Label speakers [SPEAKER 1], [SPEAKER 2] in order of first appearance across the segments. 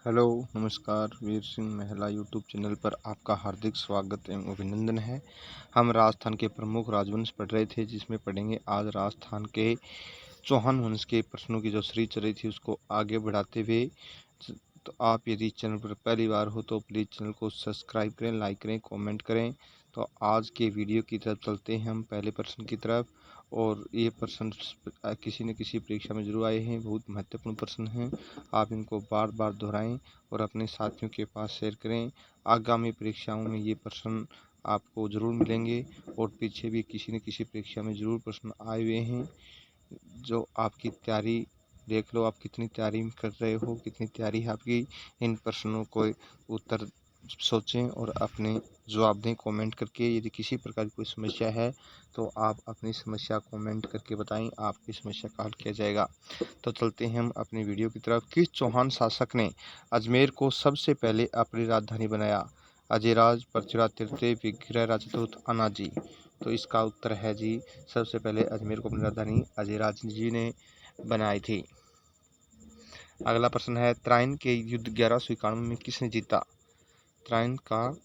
[SPEAKER 1] Hello, नमस्कार। वीर सिंह महिला YouTube channel पर आपका हार्दिक स्वागत एवं अभिनंदन है। हम राजस्थान के प्रमुख राजवंश पढ़ रहे थे, जिसमें पढ़ेंगे आज राजस्थान के चौहान वंश के प्रश्नों की जो सीरीज चल रही थी उसको आगे बढ़ाते हुए। तो आप यदि चैनल पर पहली बार हो तो प्लीज़ चैनल को सब्सक्राइब करें, लाइक करें, कमेंट करें। तो आज के वीडियो की तरफ चलते हैं हम पहले प्रश्न की तरफ। और ये प्रश्न किसी न किसी परीक्षा में जरूर आए हैं, बहुत महत्वपूर्ण प्रश्न हैं। आप इनको बार बार दोहराएं और अपने साथियों के पास शेयर करें। आगामी परीक्षाओं में ये प्रश्न आपको ज़रूर मिलेंगे और पीछे भी किसी न किसी परीक्षा में ज़रूर प्रश्न आए हुए हैं। जो आपकी तैयारी देख लो, आप कितनी तैयारी कर रहे हो, कितनी तैयारी है आपकी। इन प्रश्नों को उत्तर सोचें और अपने जवाब दें कमेंट करके। यदि किसी प्रकार की कोई समस्या है तो आप अपनी समस्या कमेंट करके बताएं, आपकी समस्या का हल किया जाएगा। तो चलते हैं हम अपनी वीडियो की तरफ। किस चौहान शासक ने अजमेर को सबसे पहले अपनी राजधानी बनाया? अजयराज, पृथ्वीराज तृतीय, विग्रहराज चतुर्थ, अनाजी। तो इसका उत्तर है जी, सबसे पहले अजमेर को अपनी राजधानी अजयराज जी ने बनाई थी। अगला प्रश्न है, त्राइन के युद्ध 1191 में किसने जीता? त्राइन का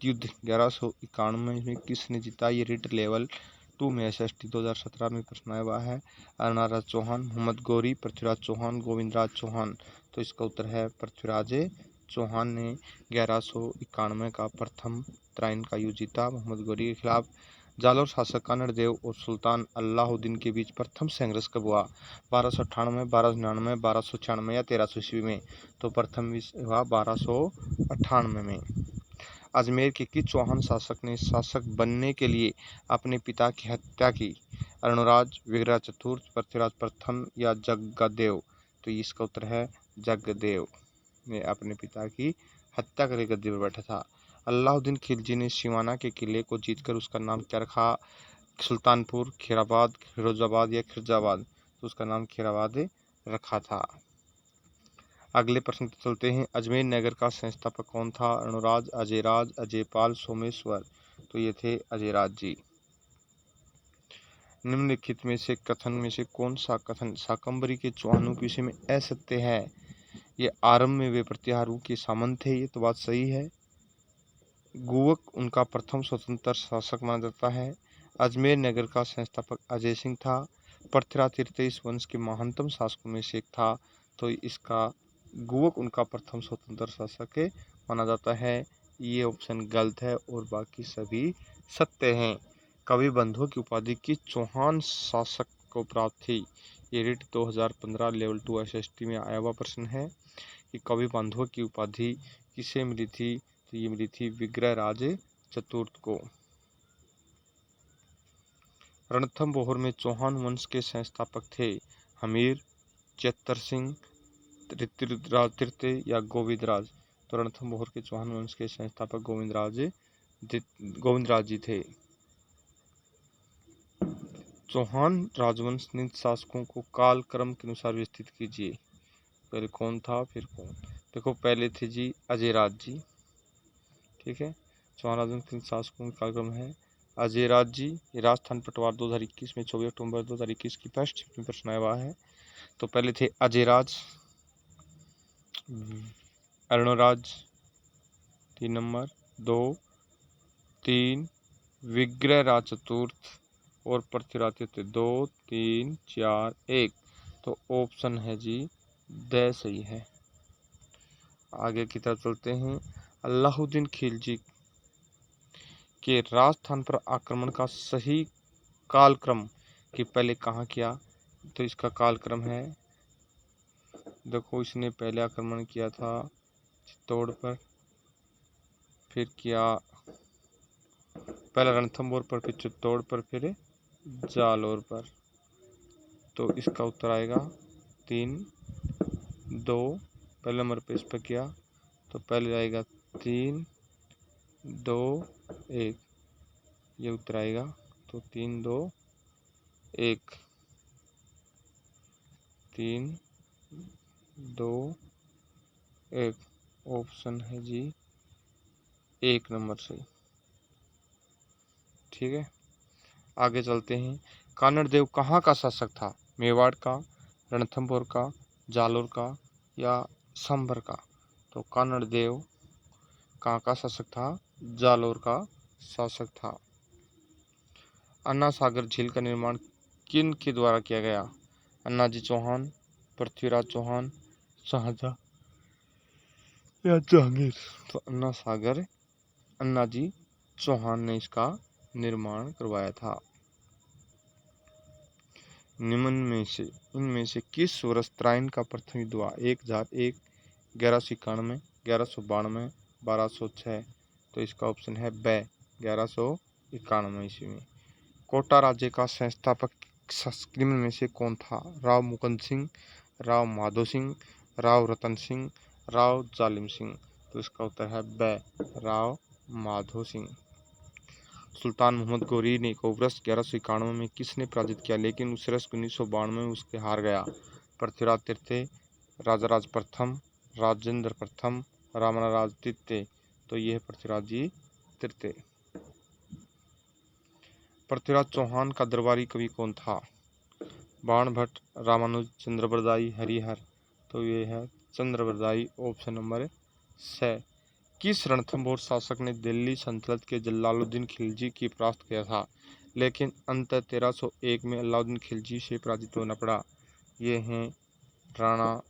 [SPEAKER 1] युद्ध 1191 में किसने जीता? ये रिट लेवल 2 में SST 2017 में प्रश्न आया हुआ है। अरनाराज चौहान, मोहम्मद गौरी, पृथ्वीराज चौहान, गोविंदराज चौहान। तो इसका उत्तर है पृथ्वीराज चौहान ने 1191 का प्रथम त्राइन का युद्ध जीता मोहम्मद गौरी के खिलाफ। जालौर शासक कानड़देव और सुल्तान अलाउद्दीन के बीच प्रथम संघर्ष कब हुआ? 1298, 1299, 1296 या 1300 ईस्वी में? तो प्रथम हुआ 1298 में। अजमेर के किस चौहान शासक ने शासक बनने के लिए अपने पिता की हत्या की? अरुणराज, विग्रह चतुर्थ, पृथ्वीराज प्रथम या जगदेव? तो इसका उत्तर है जगदेव ने अपने पिता की हत्या करके गद्दी पर बैठा था। अलाउद्दीन खिलजी ने सिवाना के किले को जीतकर उसका नाम क्या रखा? सुल्तानपुर, खैराबाद, फिरोजाबाद या खिरजाबाद? तो उसका नाम खैराबाद रखा था। अगले प्रश्न पर चलते हैं। अजमेर नगर का संस्थापक कौन था? अरुणराज, अजयराज, अजयपाल, सोमेश्वर। तो ये थे अजयराज जी। निम्नलिखित में से कथन में से कौन सा कथन शाकंभरी के चौहानों के विषय में असत्य है? ये आरंभ में वे प्रतिहारों के सामंत थे, ये तो बात सही है। गुवक उनका प्रथम स्वतंत्र शासक माना जाता है। अजमेर नगर का संस्थापक अजय सिंह था। पृथ्वीराज तृतीय इस वंश के महानतम शासकों में से एक था। तो इसका गुवक उनका प्रथम स्वतंत्र शासक माना जाता है। ये ऑप्शन गलत है और बाकी सभी सत्य हैं। कवि बंधुओं की उपाधि किस चौहान शासक को प्राप्त थी? ये रिट 2015 लेवल 2 SST में आया हुआ प्रश्न है कि कवि बंधुओं की उपाधि किसे मिली थी? तो ये मिली थी विग्रहराज चतुर्थ को। रणथंभौर में चौहान वंश के संस्थापक थे हमीर, चेत्तर सिंह, ऋतुराज तृतीय या गोविंदराज? तो रणथंभौर के चौहान वंश के संस्थापक गोविंदराज जी थे। चौहान राजवंश निम्न शासकों को काल क्रम के अनुसार व्यवस्थित कीजिए। पहले कौन था फिर कौन? देखो, पहले थे जी अजयराज जी, ठीक है। चौहान राजवंश के शासकों का कालक्रम है अजयराज जी। ये राजस्थान पटवार 2021 में 24 अक्टूबर 2021 की फर्स्ट में प्रश्न आया हुआ है। तो पहले थे अजयराज, अरुणराज 3 नंबर, 2, 3 विग्रहराज चतुर्थ और पृथ्वीराज तृतीय 2, 3, 4, 1। तो ऑप्शन है जी द सही है। आगे की तरफ चलते हैं। अलाउद्दीन खिलजी के राजस्थान पर आक्रमण का सही कालक्रम कि पहले कहाँ किया? तो इसका कालक्रम है, देखो, इसने पहले आक्रमण किया था चित्तौड़ पर, फिर किया पहले रणथंभौर पर, फिर चित्तौड़ पर, फिर जालौर पर। तो इसका उत्तर आएगा 3, 2। पहले नंबर पे इस पर किया तो पहले आएगा 3, 2, 1। ये उत्तर आएगा। तो 3, 2, 1, 3, 2, 1। ऑप्शन है जी 1 नंबर सही, ठीक है। आगे चलते हैं। कानड़देव कहाँ का शासक था? मेवाड़ का, रणथंभौर का, जालोर का या संभर का? तो कानड़ देव कहाँ का शासक था? जालोर का शासक था। अन्ना सागर झील का निर्माण किन के द्वारा किया गया? अन्नाजी चौहान, पृथ्वीराज चौहान, शाहजहां या जहांगीर? तो अन्नाजी चौहान ने इसका निर्माण करवाया था। इनमें से किस वर्ष तराइन का प्रथम युद्ध हुआ? 1001, 1191, 1192, 1206? तो इसका ऑप्शन है ब, 1191 ईस्वी में। कोटा राज्य का संस्थापक निम्न में से कौन था? राव मुकुंद सिंह, राव माधो सिंह, राव रतन सिंह, राव जालिम सिंह? तो इसका उत्तर है ब, राव माधो सिंह। सुल्तान मोहम्मद गौरी ने को वर्ष 1191 में किसने पराजित किया, लेकिन उस वर्ष 1992 में उसके हार गया? पृथ्वीराज तृतीय, राजाराज प्रथम, राजेंद्र प्रथम, रामराज तृतीय? तो यह पृथ्वीराज जी तृतीय। पृथ्वीराज चौहान का दरबारी कवि कौन था? बाणभट्ट, रामानुज, चंद्रबरदाई, हरिहर? तो ये है चंद्रबरदाई, ऑप्शन नंबर स। किस रणथंभौर शासक ने दिल्ली सल्तनत के जलालुद्दीन खिलजी की परास्त किया था, लेकिन अंत 1301 में अलाउद्दीन खिलजी से पराजित होना पड़ा? ये हैं राणा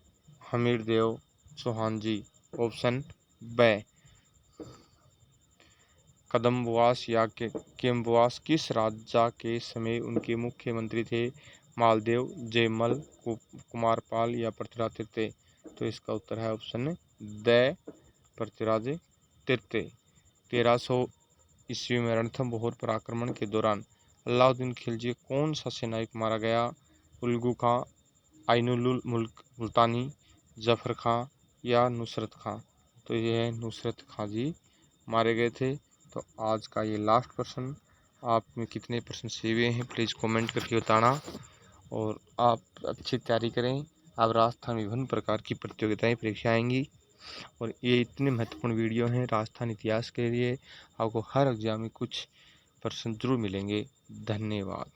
[SPEAKER 1] हमीरदेव चौहान जी, ऑप्शन ब। कदम्बवास या केम्बवास किस राजा के समय उनके मुख्यमंत्री थे? मालदेव, जयमल, कुमारपाल या पृथ्वीराज तृतीय? तो इसका उत्तर है ऑप्शन द, पृथ्वीराज तृतीय। 1300 ईस्वी में रणथंभौर पर आक्रमण के दौरान अलाउद्दीन खिलजी कौन सा सेनायक मारा गया? उल्गू खां, आइनुल मुल्क मुल्तानी, जफर खां या नुसरत खां? तो ये है नुसरत खां जी मारे गए थे। तो आज का ये लास्ट प्रश्न, आप में कितने प्रश्न सही हुए हैं प्लीज़ कमेंट करके बताना, और आप अच्छी तैयारी करें। अब राजस्थान में विभिन्न प्रकार की प्रतियोगिताएं परीक्षाएं आएंगी, और ये इतने महत्वपूर्ण वीडियो हैं राजस्थान इतिहास के लिए। आपको हर एग्जाम में कुछ प्रश्न जरूर मिलेंगे। धन्यवाद।